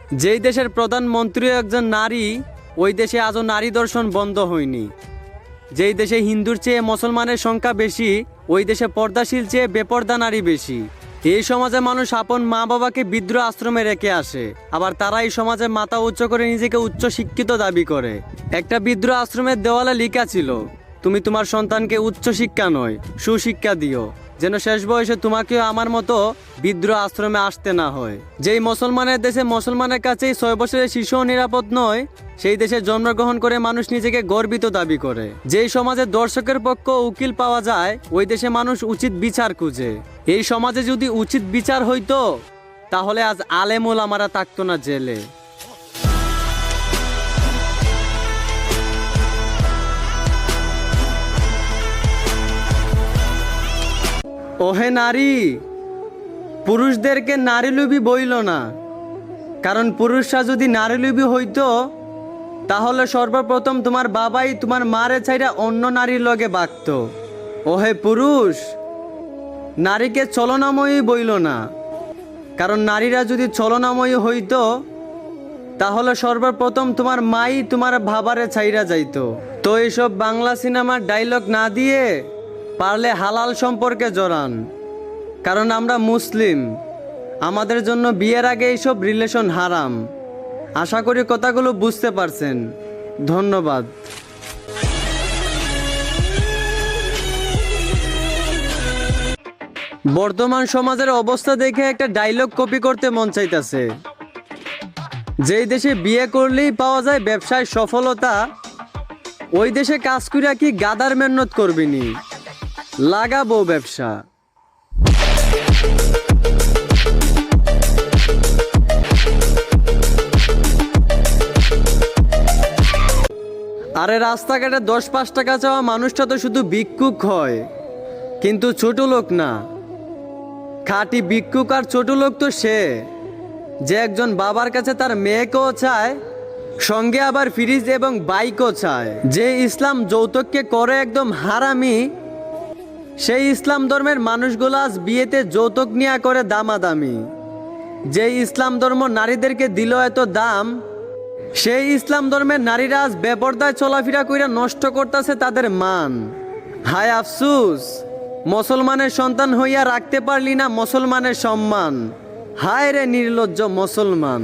যেই দেশের প্রধানমন্ত্রী একজন নারী, ওই দেশে আজও নারী ধর্ষণ বন্ধ হয়নি। যেই দেশে হিন্দুর চেয়ে মুসলমানের সংখ্যা বেশি, ওই দেশে পর্দাশীল চেয়ে বেপর্দা নারী বেশি। এই সমাজে মানুষ আপন মা বাবাকে বৃদ্ধ আশ্রমে রেখে আসে, আবার তারা এই সমাজে মাথা উচ্চ করে নিজেকে উচ্চ শিক্ষিত দাবি করে। একটা বৃদ্ধ আশ্রমের দেওয়ালে লেখা ছিল, তুমি তোমার সন্তানকে উচ্চ শিক্ষা নয় সুশিক্ষা দিও, যেন শেষ বয়সে তোমাকেও আমার মতো বৃদ্ধ আশ্রমে আসতে না হয়। যেই মুসলমানের দেশে মুসলমানের কাছেই 6 বছরের শিশুও নিরাপদ নয়, সেই দেশে জন্মগ্রহণ করে মানুষ নিজেকে গর্বিত দাবি করে। যেই সমাজে দর্শকের পক্ষ উকিল পাওয়া যায়, ওই দেশে মানুষ উচিত বিচার খুঁজে। এই সমাজে যদি উচিত বিচার হইতো, তাহলে আজ আলেম ওলামারা থাকতো না জেলে। ওহে নারী, পুরুষদেরকে নারীলোভী বইল না, কারণ পুরুষরা যদি নারীলোভী হইতো, তাহলে সর্বপ্রথম তোমার বাবাই তোমার মারে ছাইরা অন্য নারীর লগে বাগত। ওহে পুরুষ, নারীকে ছলনাময়ী বইল না, কারণ নারীরা যদি ছলনাময়ী হইতো, তাহলে সর্বপ্রথম তোমার মাই তোমার ভাবারে ছাইরা যাইতো। তো এইসব বাংলা সিনেমার ডায়লগ না দিয়ে পারলে হালাল সম্পর্কে জড়ান, কারণ আমরা মুসলিম, আমাদের জন্য বিয়ের আগে এইসব রিলেশন হারাম। আশা করি কথাগুলো বুঝতে পারছেন। ধন্যবাদ। বর্তমান সমাজের অবস্থা দেখে একটা ডায়লগ কপি করতে মন চাইতেছে। যেই দেশে বিয়ে করলেই পাওয়া যায় ব্যবসায় সফলতা, ওই দেশে কাজ কইরা কি গাদার মেহনত করবিনি, লাগাবো ব্যবসা। আরে রাস্তাঘাটে 10-5 টাকা চাওয়া মানুষটা তো শুধু ভিক্ষুক হয়, কিন্তু ছোট লোক না। খাঁটি ভিক্ষুক আর ছোট লোক তো সে, যে একজন বাবার কাছে তার মেয়েকেও চায়, সঙ্গে আবার ফ্রিজ এবং বাইকও চায়। যে ইসলাম যৌতুককে করে একদম হারামি, সেই ইসলাম ধর্মের মানুষগুলো আজ বিয়েতে যৌতুক নিয়ে করে দামাদামি। যে ইসলাম ধর্ম নারীদেরকে দিল এত দাম, সেই ইসলাম ধর্মের নারীরা আজ বেপরদায় চলাফেরা কইরা নষ্ট করতেছে তাদের মান। হায় আফসুস, মুসলমানের সন্তান হইয়া রাখতে পারলি না মুসলমানের সম্মান। হায় রে নির্লজ্জ মুসলমান।